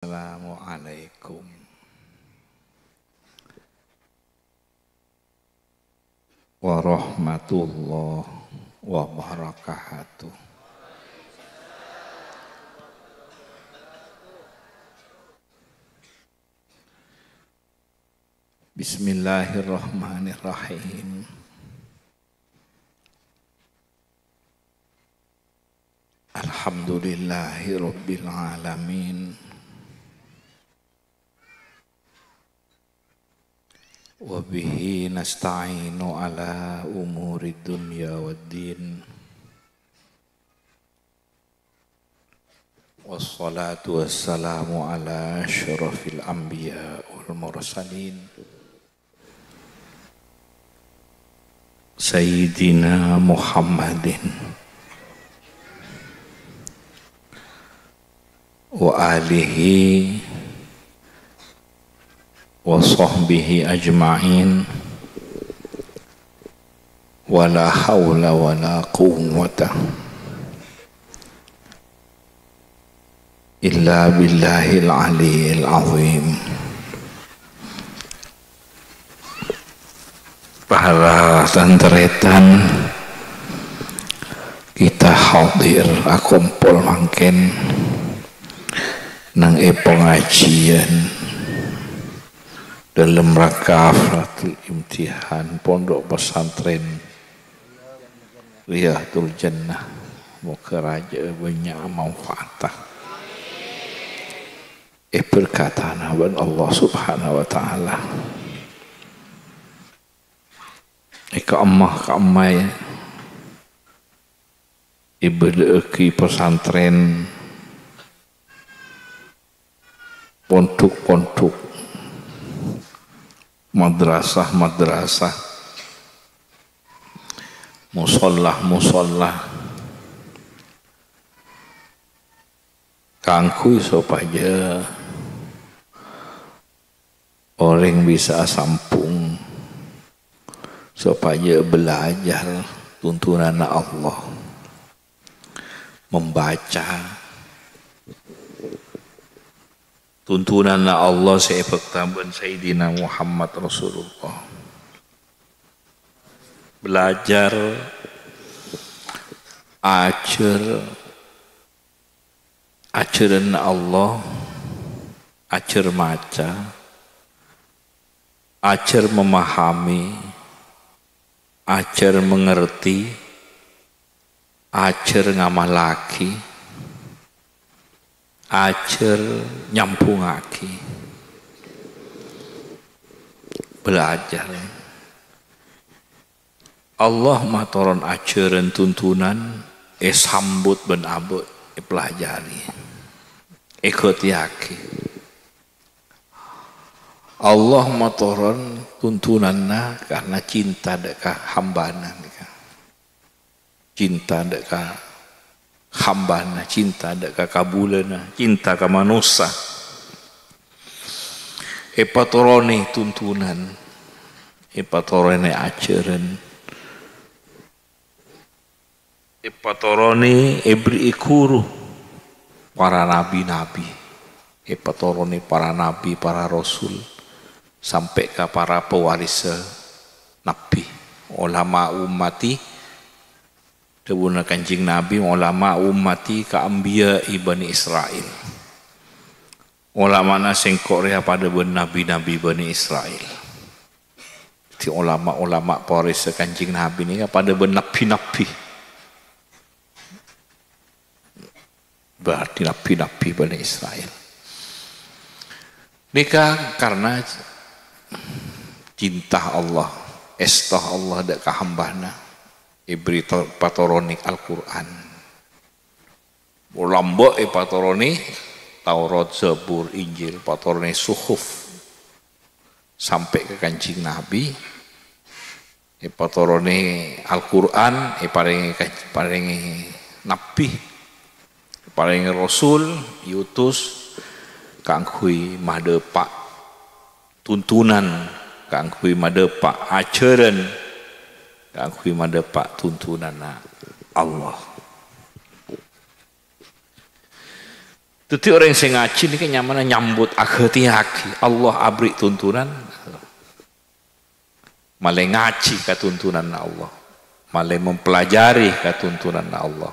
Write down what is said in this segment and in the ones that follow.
Assalamualaikum warahmatullahi wabarakatuh. Bismillahirrahmanirrahim. Alhamdulillahi rabbil alamin. Wabihi nasta'inu ala umuri dunya waddin. Wassalatu wassalamu ala asyrafil anbiya wal mursalin. Sayyidina Muhammadin wa alihi wa sahbihi ajma'in wa la hawla wa la quwwata illa billahil aliyyil azim. Para santretan kita hadir akumpul mangken nang pengajian dalam rangka haflatul imtihan pondok pesantren Riyadul Jannah. Moga raja banyak manfaatah. Berkata nabi Allah Subhanahu wa taala. Ka ammah ibadaki pesantren pondok-pondok madrasah musollah kangku supaya orang bisa sampung supaya belajar tuntunan Allah, membaca tuntunan Allah seperti Sayyidina Muhammad Rasulullah, belajar ajaran Allah, ajar maca, ajar memahami, ajar mengerti, ajar ngamalaki, ajar nyampungaki, belajar. Allah matoron ajaran tuntunan sambut ben abot pelajari ikutiaki. Allah matoron tuntunanna karena cinta deka hambana, cinta deka hambana, cinta deka kabulana, cinta ka manusia. Patorone tuntunan, patorone ajaran, patorone ibri ikuru para nabi-nabi, patorone para nabi, para rasul, sampai ke para pewaris nabi, ulama ummati, debuna kanjing nabi, ulama ummati ka anbiya ibani Israel. Ulama na sengkok rea pada ben nabi-nabi Bani Israel. Ti ulama-ulama pewaris kanjing nabi ni pada ben nabi-nabi. Berarti nabi-nabi Bani Israel. Nikah karena cinta Allah, estah Allah dak kahambana, ibri patoronik Al-Quran. Ulamba patoroni Taurat, Zabur, Injil, patoroni suhuf sampai ke kancing Nabi. Patoroni Al-Quran, paringi Nabi, paringi Rasul, diutus kangkui madepak tuntunan, kangkui madepak ajaran, kangkui madepak tuntunan Allah. Jadi orang yang ngaji ini kan nyaman nyambut hati-hati Allah abri tuntunan malah ngaji ke tuntunan Allah malah mempelajari ke tuntunan Allah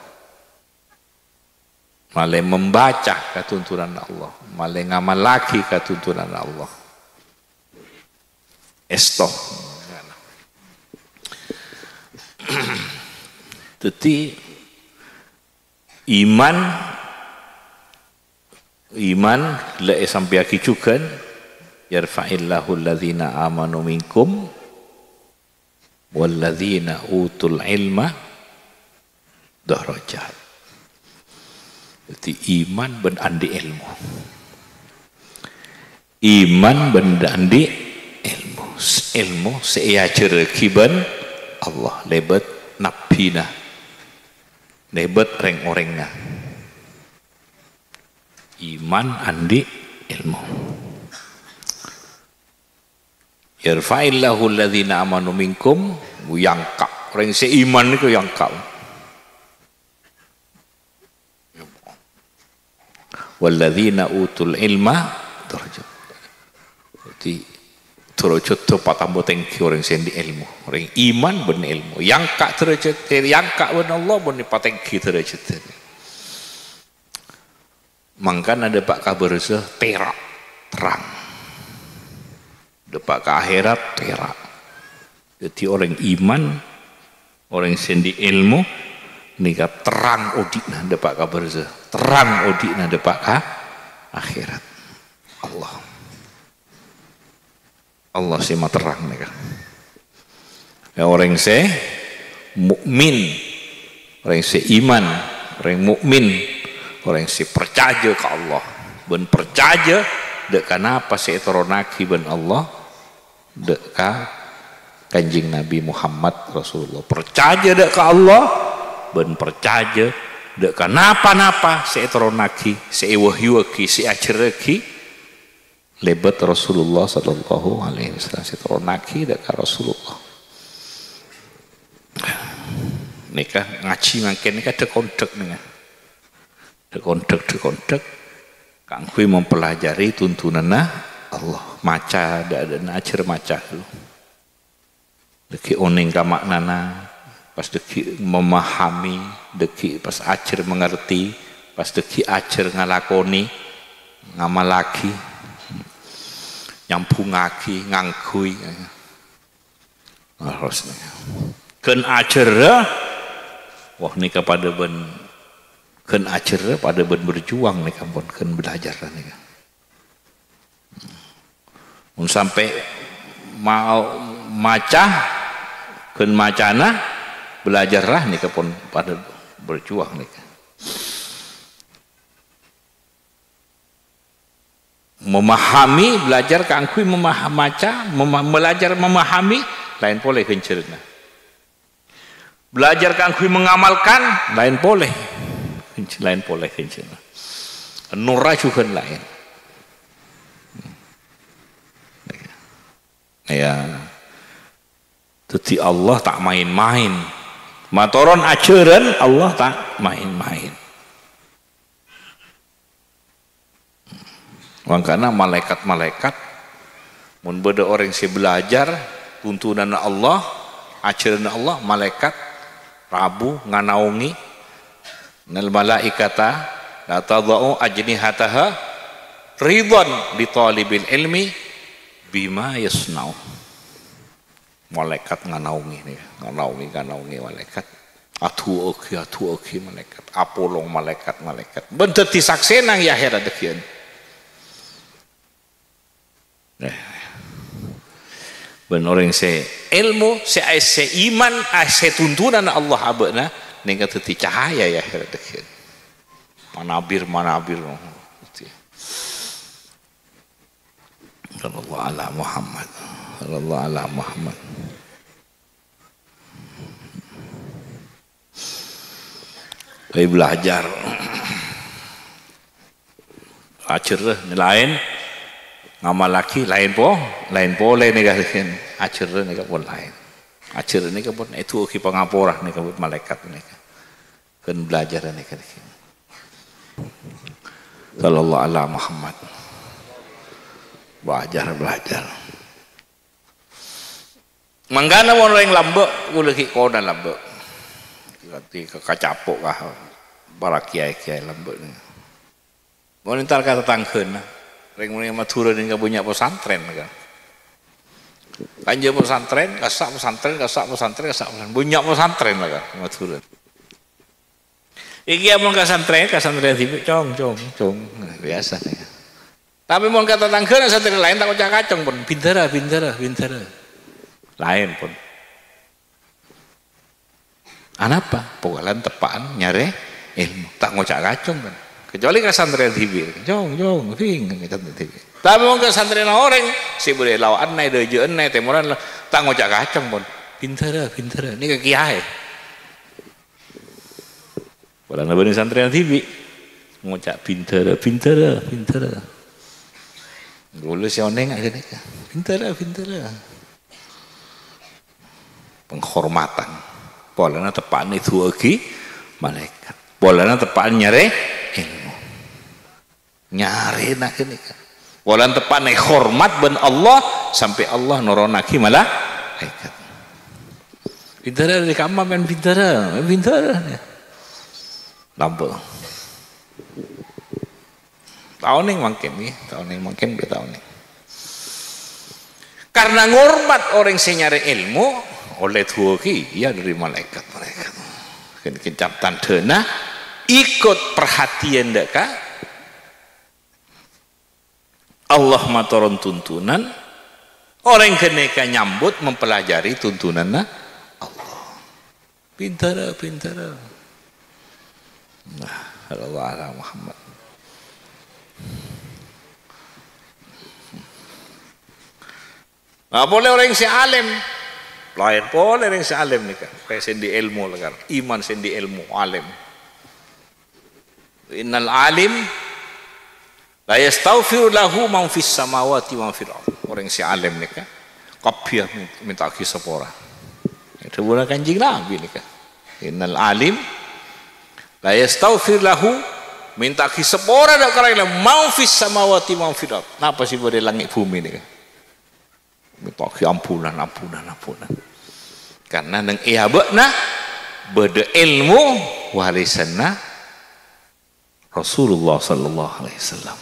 malah membaca ke tuntunan Allah malah ngamal lagi ke tuntunan Allah estoh jadi iman la sampai aki juga yarfa'illahu alladhina amanu minkum walladhina utul ilma darajat. Jadi iman berandi ilmu. Iman berandi ilmu. Ilmu seajar kiban Allah lebat nabina. Lebat reng-orengna. Iman andi ilmu. Yarfa'illahu alladhina amanu minkum yangka. Orang seiman itu yangka. Walladhina utul ilma darajat. Jadi derajat itu patambo tengki orang sendi ilmu. Orang iman ben ilmu. Yangka derajat, yangka ben Allah ben patengki derajat. Mangkan ada pak kabar terak terang. Depak ke akhirat terak. Jadi orang iman, orang sendi ilmu, nikah terang odikna depak kabar terang odikna depak ke akhirat. Allah sih mah terang nikah. Ya, orang se mukmin, orang se iman, orang mukmin, orang se percaya ke Allah, ben percaya dek kenapa se teronaki ben Allah, dek ka kanjing Nabi Muhammad Rasulullah percaya dek ke Allah, ben percaya dek kenapa se teronaki, se wahyuaki, se acereki lebat Rasulullah sallallahu alaihi wasallam se teronaki dek ka Rasulullah. Nikah ngaji mangken nikah dekondek nih. Dekondek kangkui mempelajari tuntunan Allah maca dan ajar maca dulu deki oning ka maknana pas deki memahami deki pas ajar mengerti pas deki ajar ngalakoni ngamalaki nyampungaki ngangkui harus ken ajar wah nih kepada ben ken ajar pada ben berjuang nih kampun ken belajar nih sampai mau maca ken macana belajarlah nih kampun pada berjuang nih memahami belajar kangkui maca belajar memahami lain boleh kencerna belajar kangkui mengamalkan lain boleh kencerna nurra juga lain ya jadi Allah tak main-main matoron ajaran Allah tak main-main makanya malaikat-malaikat mun beda orang yang belajar tuntunan Allah ajaran Allah malaikat Rabu nganaungi nal malaikata la tadau ajnihataha ridwan li talibil ilmi bima yasnau malaikat nganaungi nih nganaungi malaikat atu oke malaikat apolong malaikat bener disaksenang ya akhirat dekian ben orang se ilmu se iman se tuntunan Allah abena ning teu cahaya ya akhirat dekian manabir sallallahu ala Muhammad sallallahu ala Muhammad kayak belajar ajar lain ngamal laki lain boleh nih kan ajar nih pun lain ajar nih pun itu ki pangapora nih malaikat nih kan belajar nih kan Sallallahu alaihi Muhammad. Belajar. Mangkana orang yang lambek, gula kau dan lambek. Nanti kekacapuk kah, para kiai lambek ni. Monitor kata tangkeun, orang yang matura dengan punya pesantren kan. Kanjeng pesantren, kasak pesantren, punya pesantren lah kan, matura. Iki amun kasantren tipe cong, biasa nih. Tapi mau kata tangkeun santri lain tak ucap kacong pun, bintara. Lain pun. Anapa? Pokoknya tepaan nyare ilmu tak ngocak kacung kan. Kecuali ke santri TV, jong, ting, TV. Tapi mau ke santri orang si boleh lawan naik dojoan naik temuran tak ngocak kacung pun. Pintar. Ini ke kiai. Walau nabi santri TV ngocak pintar. Dulu si oneng aja nih, pintar. Penghormatan. Polana tepaan itu lagi malaikat. Polana tepaan nyare ilmu. Nyare nak ini kan. Polana tepaan hormat ben Allah sampai Allah nuronaki malaikat. Pintar di kamar men pintar. Lampu. Tahun ini makin bertahun ini. Karena ngormat orang senyare ilmu oleh tuaki ya dari malaikat kencap tandena ikut perhatian deka Allah matoron tuntunan orang keneka nyambut mempelajari tuntunan Allah pintar nah Allah Muhammad nah boleh orang si alim lain boleh yang sealim nih kan, kayak sendi ilmu lah kan, iman sendi ilmu alim. Innal alim la yastaghfiru lahu man fis samawati wa fil ardh. Orang si alim nih kan, kapiah minta kisapora. Itu bukan kanjeng Nabi nih kan. Innal alim la yastaghfiru lahu minta kisapora dak karena man fis samawati wa fil ardh. Napa sih boleh langit bumi nih kan? Minta ampunan. Karena nang iya bekna beda ilmu warisanna Rasulullah sallallahu alaihi wasallam.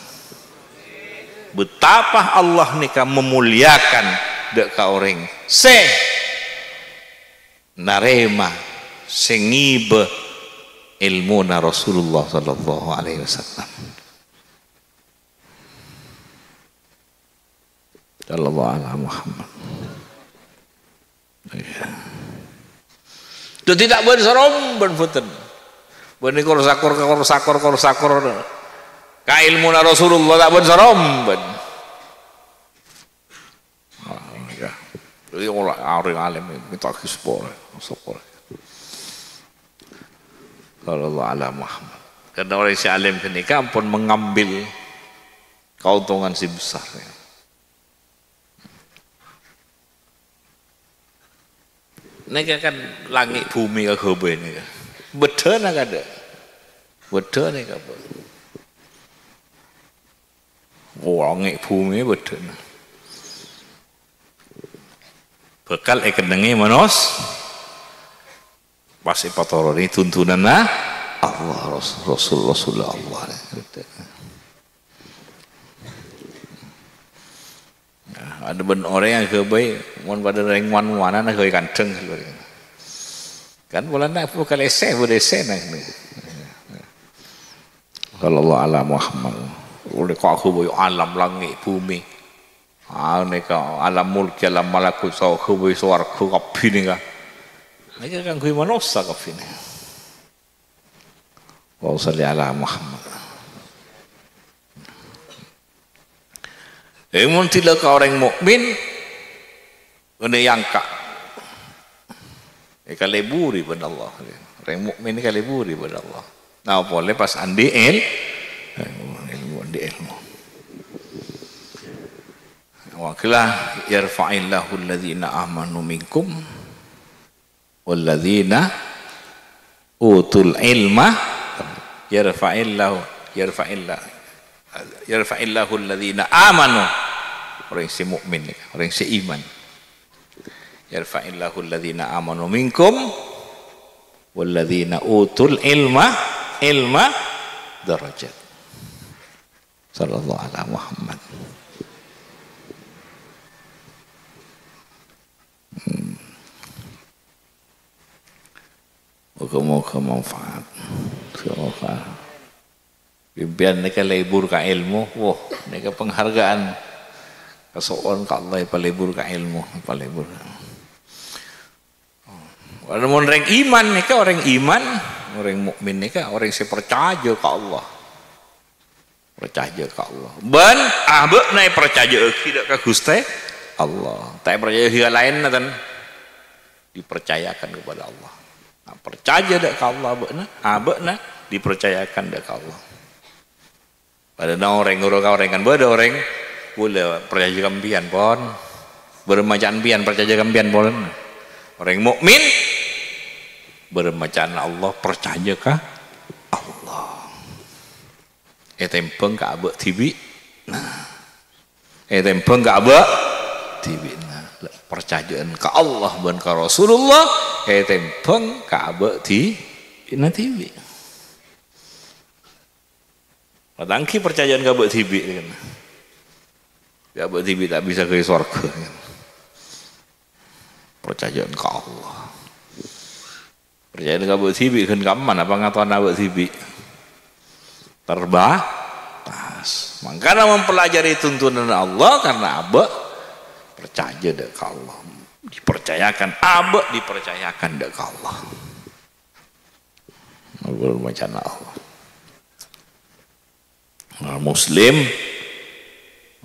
Betapa Allah nika memuliakan dek ka orang se narema sengibe ilmu na Rasulullah sallallahu alaihi wasallam. Sallallahu alaihi Muhammad. Itu tidak berserom berfuten. Bani korsakor ka ilmu na Rasulullah tak berserom ben. Ya. Jadi orang alim minta kisbor. Sallallahu alaihi Muhammad. Karena orang si alim kenika pun mengambil keuntungan si besar ya. Nega kan langit bumi ke kebe ni kan, betul nak ada, betul ni apa? Langit bumi betul. Bekal ekendengi manos, pasti patoroni tuntunan Allah Rasulullah Allah. Ada ben orang yang kebaik, mon pada rengwan mana nak kau kanceng kan bulan nak bukan eseh boleh eseh nak ni. Kalau Allah alam Muhammad, boleh kau aku boleh alam langit bumi, ni kau alam mulk alam malakut so aku boleh suar aku kapi ni kan, ni kan kau manusia kapi ni. Wa salli ala Muhammad. Emun tidak ke orang mukmin, kena yangka. Kaleburi pada Allah. Orang mukmin kaleburi pada Allah. Nah boleh pas andi ilmu. Wakilah yarfa'illahu alladhina amanu minkum walladhina utul ilma yarfa'illah yarfa'illahu alladhina amanu, orang si mukmin, orang si iman. Yarfa'illahu alladhina amanu minkum walladhina utul ilma darajat. Sallallahu alaihi Muhammad. Moga-moga manfaat. Semoga pimpian mereka lebur ke ilmu, wah, mereka penghargaan kesoan ke Allah, lebur ke ilmu, lebur. Kalau orang iman, mereka orang iman, orang mukmin mereka orang yang percaya ke Allah, percaya ke Allah. Ben, abek naik percaya tidak ke Gusti Allah, tapi percaya hal lain dan dipercayakan kepada Allah. Nah, percaya dak ke Allah abek na dipercayakan dak ke Allah. Pada orang kan beda orang boleh percaya kampian pon, bermacam pian percaya kampian pon. Orang mukmin bermacam Allah percaya ke Allah. Tempeng ke abek tibi. Nah, tempeng ke abek tibi. Nah, percayaan ke Allah dan ke Rasulullah. Tempeng ke abek tibi. Padangki percayaan ke abek tibi kan. Abek tibi tak bisa ke surga kan. Percayaan ke Allah. Percayaan ke abek tibi kan kaman apa ngatuan abek tibi. Terbatas. Makanya mempelajari tuntunan Allah karena abek percaya ke Allah. Dipercayakan abek dipercayakan ke Allah. Macam Allah. Nah, Muslim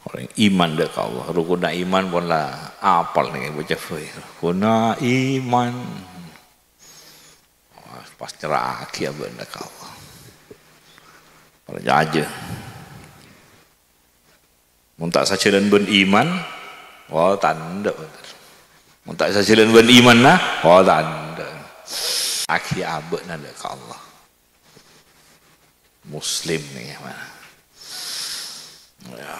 orang iman dek Allah, rukun iman pun lah apal nih baca fikih. Rukun iman, pas ceraki ya benda Allah. Percaya. Muntak saja dan ben iman, wah tanda. Muntak saja dan ben iman nah, wah tanda. Aki abek nanda ke Allah. Muslim nih mana? Ya.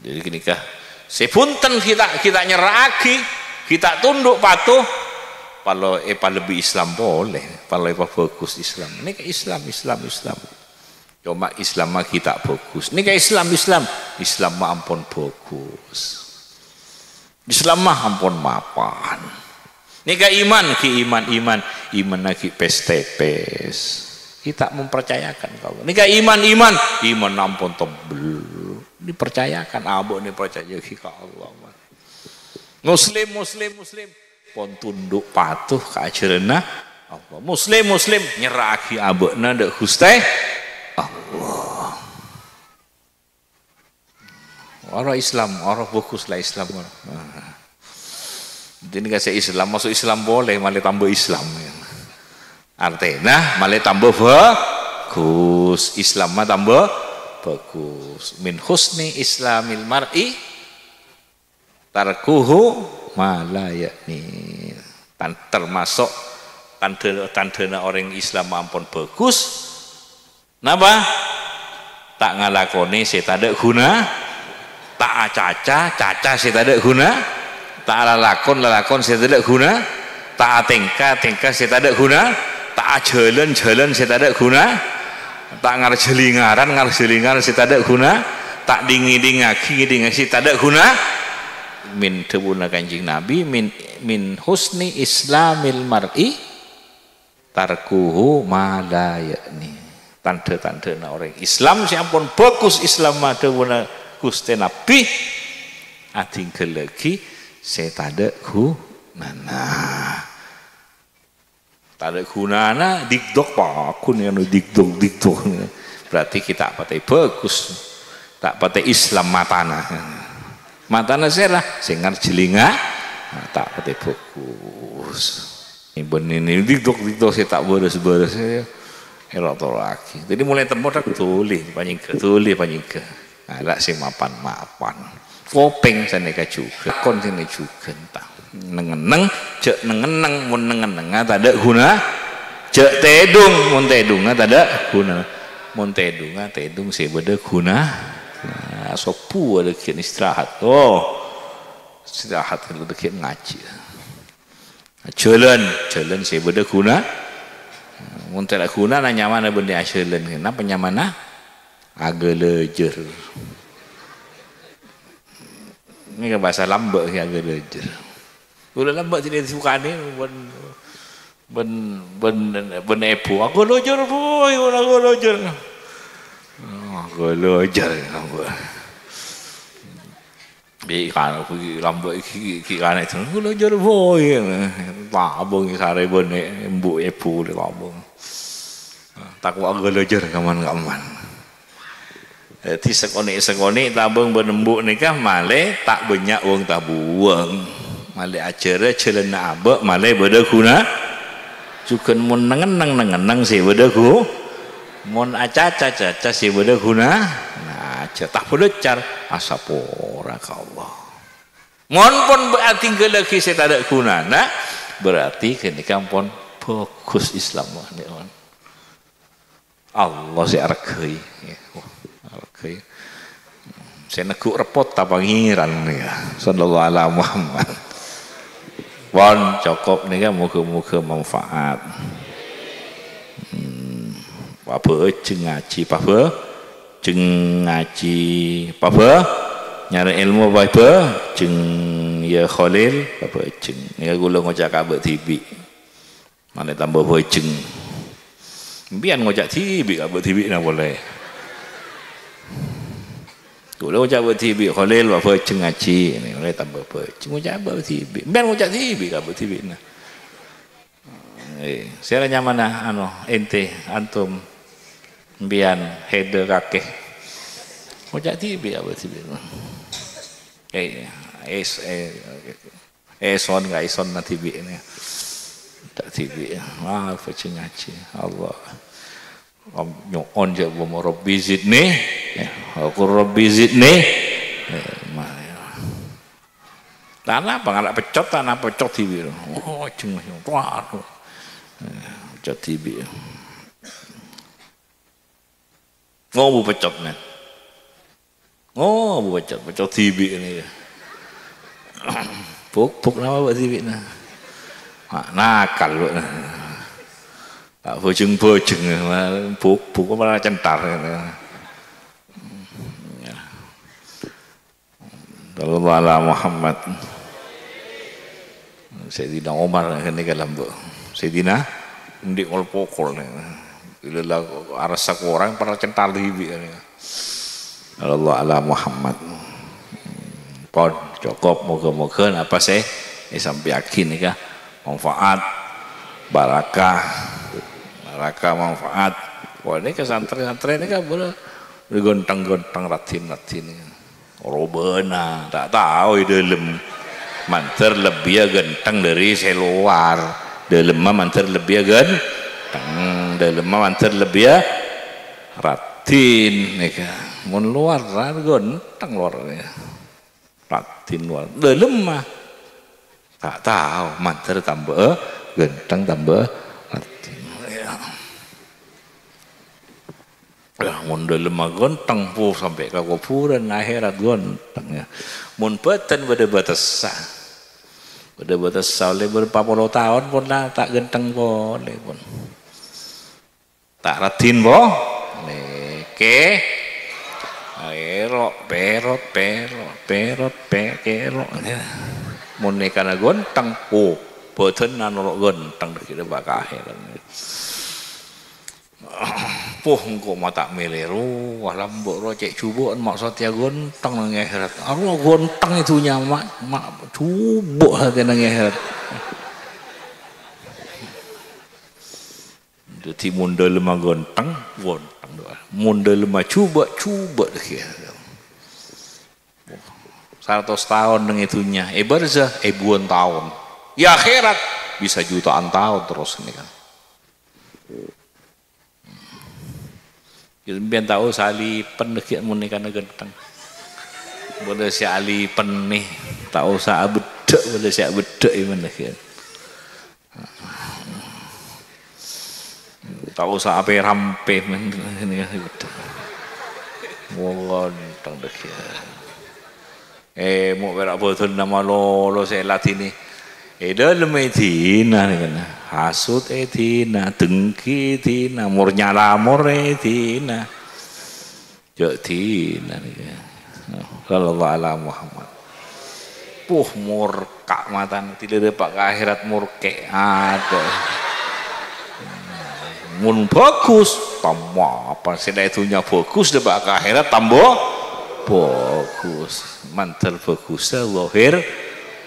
Jadi kenikah sepunten kita nyeraki, kita tunduk patuh. Kalau lebih Islam boleh, kalau bagus Islam. Ini ke Islam. Cuma Islam mah kita bagus. Ini ke Islam mah ampun bagus. Islam mah ampun mapan. Ini ke iman lagi pes-tepes. Kita mempercayakan kalau ini kayak iman ampun tebel dipercayakan abok ini percaya ke Allah. Muslim pun tunduk patuh ke ajaran Allah. Muslim nyeraki abokna dak Gusti Allah. Orang Islam, orang fokus lah Islam. Jadi kasih Islam masuk Islam boleh malah tambah Islam. Artinya malah tambah bagus, Islam mah tambah bagus. Min husni islamil mar'i tarkuhu ma la yakni. Termasuk tanda orang Islam ampun bagus. Napa? Tak ngalakoni setada guna, tak caca setada guna, tak lalakon setada guna, tak tingkah setada guna. Tak jalan saya tak ada guna, tak ngarjelingaran saya tak ada guna, tak ngidingaki tak ada guna. Min tebuna Kanjeng Nabi min husni islamil mar'i tarkuhu ma la yakni. Tanda-tanda orang Islam si ampun bagus Islam mah tebuna Gusti Nabi atinggal lagi saya tak ada guna. Tak ada gunanya dikdok pakun yang dikdok berarti kita pakai bagus tak pakai Islam matana saya lah sengar jelinga tak pakai bagus ini dikdok saya tak beres saya elok lagi jadi mulai tempat tulis panjang ada sih mapan kopeng sana juga kon sini juga entah nengeneng cek nengeneng mun nengeneng tak ada guna cek tedung mun tedung tak ada guna mun tedung saya beda guna. Nah, sopu ada kian istirahat. Oh, istirahat kalau kian ngaji. Jalan saya beda guna. Mun tak guna nanya mana benda jalan. Kenapa nyamana? Agak lejer. Ini kan bahasa lambat agak lejer. Ulah lambat tidak disuka ni ben epo. Aku lejer boy, aku lejer. Aku lojar aku. Kan aku lambat kan itu. Aku lojar boy. Tabung sare bone embuk epu de tabung. Takut aku lojar kaman-kaman. Jadi sekone tabung benembuk nikah male tak banyak wong tabuang. Male acara celana abak male beda guna. Cukan mun nengenang sih beda guna. Mon aca si beda guna nah tak belajar asapora ka Allah mon pun berarti lagi saya tak ada guna nah berarti kini kampun fokus Islam Allah si arkai arkai saya neguk repot tak pangiran ya sallallahu alaihi Muhammad pon cukup ni kan muka-muka manfaat apa jeng ngaji apa jeng ngaji apa nyari ilmu apa jeng ya Khalil apa jeng ya gula ngojak kabut tibi mana tambah apa jeng biar ngojak tibi kabut tibi nak boleh gula ngojak kabut tibi Khalil apa jeng ngaji ni boleh tambah apa jeng ngojak kabut tibi biar ngojak tibi kabut tibi nah saya nanya mana ente antum bian header kakek ngojak tibi apa tibi son nggak son na tibi ini tak tibi facing ngaji Allah on je bomo Rabbi zidni aku Rabbi zidni tanah pengalak pecot tanah pecot tibi oh ceng pecot tibi ngobu pecot net ngobu pecot tibi ini puk nama buat tibi nah nakal lu tak bojeng puk malah centar kalau ala Muhammad Sayyidina Umar ini dalam bu Sayyidina ndik ol pokol bila arasa orang pernah centar tibi Allah ala Muhammad pon cukup moga-moga apa sih sampai yakin nih manfaat barakah manfaat wah ini ke santri-santri ini kan boleh gontang-gontang ratin robena tak tahu dalam manter lebih genteng dari seluar dalam manter lebih genteng dalam manter lebih ratin nih mun luar genteng luar ratin luar dalam mah tak tahu manter tambah genteng tambah ratin ya mun dalam mah genteng pu sampai ke kuburan akhirat genteng ya mun beten pada batas oleh berapa puluh tahun pun lah tak genteng boleh pun tak ratin boh ke perot mun nekana gontang beuteun anu gontang kita bakal akhiran engko mata meleru walam mbok rocek cubuk maksud ya gontang nang akhirat anu gontang itunya mak cubuk hati nang akhirat jadi mundal lemah gontang doa mundal lemah coba deh 100 tahun dengan itunya barzah ribuan tahun ya akhirat bisa jutaan tahun terus ini kan biar tahu sali pendekian munikan genteng boleh si ali penih tahu sa bedek boleh si bedek mana kan Tak usah ape rampe men ini udah. Wong tang dek ya. Mau berak boten nama lo saya latini. Dalam etina ni kan. Hasut etina, dengki etina, mur nyalamur etina. Jok tina ni kan. Sallallahu alaihi Muhammad. Murka matan tidak dapat ke akhirat murke ada. Mun bagus tambah apa sih itunya bagus dapat ke akhirat tambah bagus. Mantel bagusnya lahir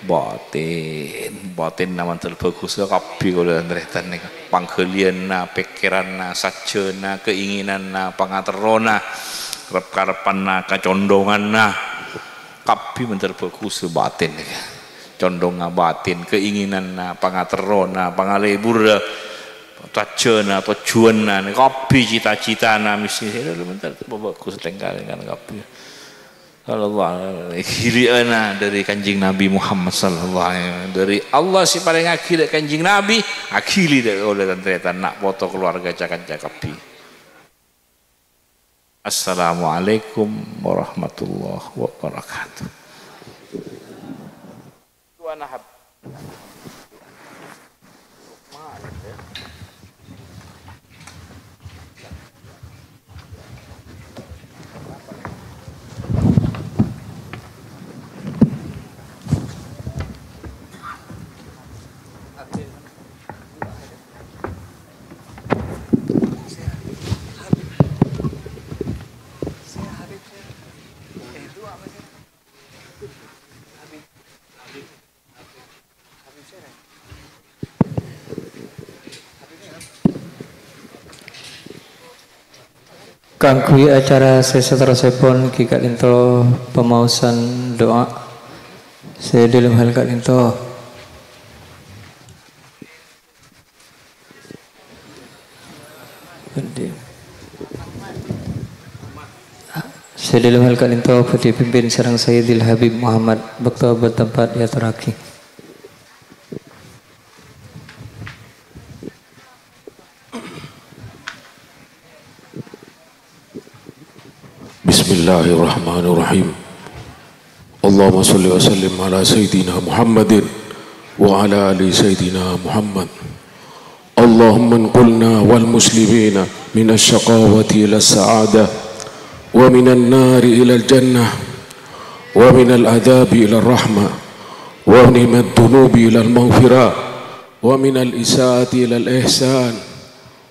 batin na mantel bagusnya kabeh kula ndretan nika panggelianna pikiranna sajana keinginanna pangaterona karep-karepanna kacondonganna kabeh mantel bagus batin nika condonga batin keinginanna pangaterona pangalebur tajana tujuanna kabeh cita-citana misi mantel bagus tengkal kan kabeh. Allah giliana dari kanjing Nabi Muhammad sallallahu alaihi wasallam dari Allah si paling akhir kanjing Nabi akhili dari oleh ternyata nak foto keluarga cakap-cakapi. Assalamualaikum warahmatullahi wabarakatuh. Tuan Ahab. Kangkui acara seterusipun kikat linto pemausan doa saya dalam hal kat linto saya dalam hal kat linto putih pimpin serang Sayyidil Habib Muhammad bakta bertempat ya teraki. Bismillahirrahmanirrahim. Allahumma salli wa sallim ala Sayyidina Muhammadin wa ala ali Sayyidina Muhammad. Allahumma anqulna wal muslimina min ash-shaqawati ila as-sa'adah wa min an-nari ila al-jannah wa min al-adhabi ila ar-rahmah wa min ad-dhunubi ila al-maghfirah wa min al-isaati ila al-ihsan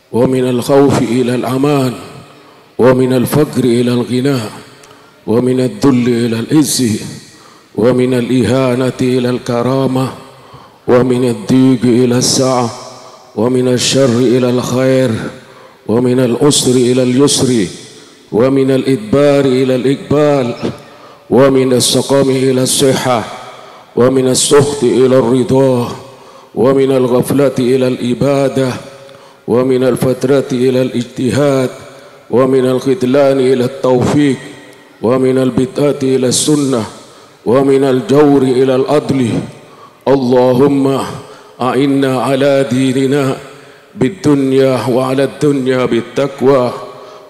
wa min al-khawfi ila al-aman ومن الفقر إلى الغنى ومن الذل إلى العز ومن الإهانة إلى الكرامة ومن الضيق إلى السعة ومن الشر إلى الخير ومن العسر إلى اليسر ومن الإدبار إلى الإقبال ومن السقم إلى الصحة ومن السخط إلى الرضا ومن الغفلة إلى الإبادة ومن الفترة إلى الاجتهاد ومن الخذلان إلى التوفيق ومن البدعة إلى السنة ومن الجور إلى العدل. اللهم أعنا على ديننا بالدنيا وعلى الدنيا بالتقوى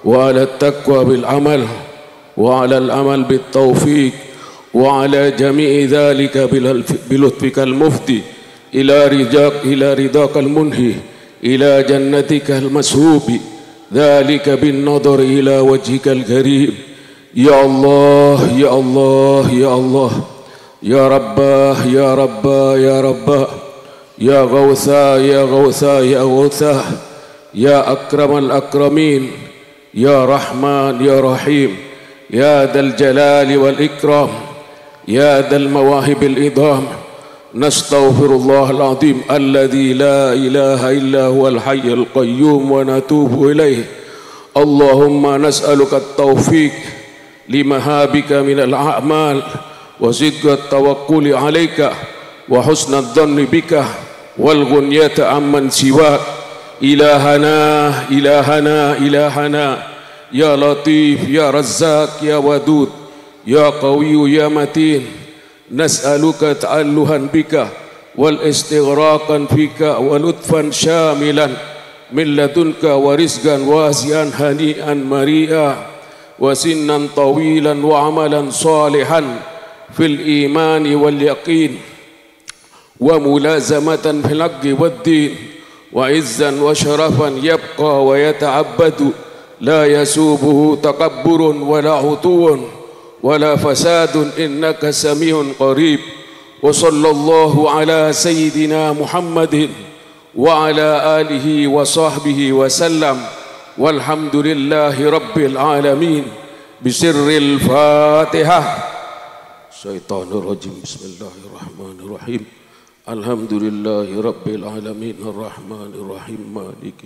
وعلى التقوى بالعمل وعلى العمل بالتوفيق وعلى جميع ذلك بلطفك المفتي إلى رضاك المنهي إلى جنتك المسهوب ذلك بالنظر إلى وجهك الكريم. يا الله يا الله يا الله يا رباه يا رباه يا رباه يا غوثا يا غوثا يا غوثا يا أكرم الأكرمين يا رحمن يا رحيم يا ذا الجلال والإكرام يا ذا المواهب العظام. نستغفر الله العظيم الذي لا إله إلا هو الحي القيوم ونتوب إليه. اللهم نسألك التوفيق لمهابك من الأعمال وصدق التوكل عليك وحسن الظن بك والغنية عمن سواك. إلهنا إلهنا إلهنا يا لطيف يا رزاق يا ودود يا قوي يا متين. نسألك تألها بك والاستغراقا فيك ولطفا شاملا من لدنك ورزقا واسعا هنيئا مريئا وسنا طويلا وعملا صالحا في الإيمان واليقين وملازمة في الحق والدين وعزا وشرفا يبقى ويتعبد لا يسوبه تكبر ولا عتو ولا فساد إنك سميع قريب وصلى الله على سيدنا محمد وعلى آله وصحبه وسلم والحمد لله رب العالمين بسر الفاتحة الشيطان الرجيم بسم الله الرحمن الرحيم الحمد لله رب العالمين الرحمن الرحيم مالك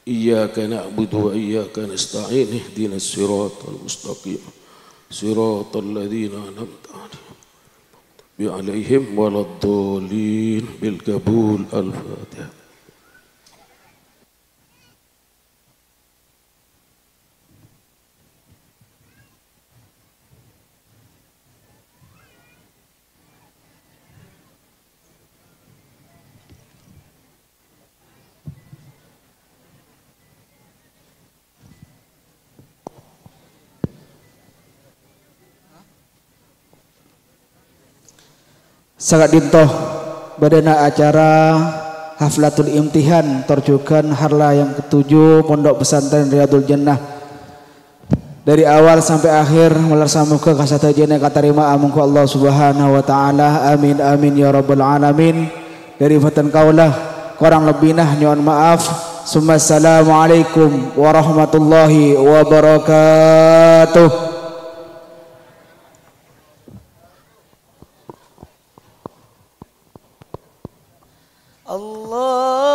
إياك نعبد وإياك نستعين اهدنا الصراط المستقيم صراط الذين أنعمت عليهم ولا الضالين بالقبول الفاتحة. Sangat dintoh badana acara Haflatul Imtihan terjukan harla yang ketujuh Pondok Pesantren Riyadul Jannah. Dari awal sampai akhir melarsamuka kasatajana katarima amungku Allah Subhanahu wa taala. Amin amin ya rabbal alamin. Dari fatan kaulah kurang lebihnya nyoon maaf. Assalamualaikum warahmatullahi wabarakatuh. Allah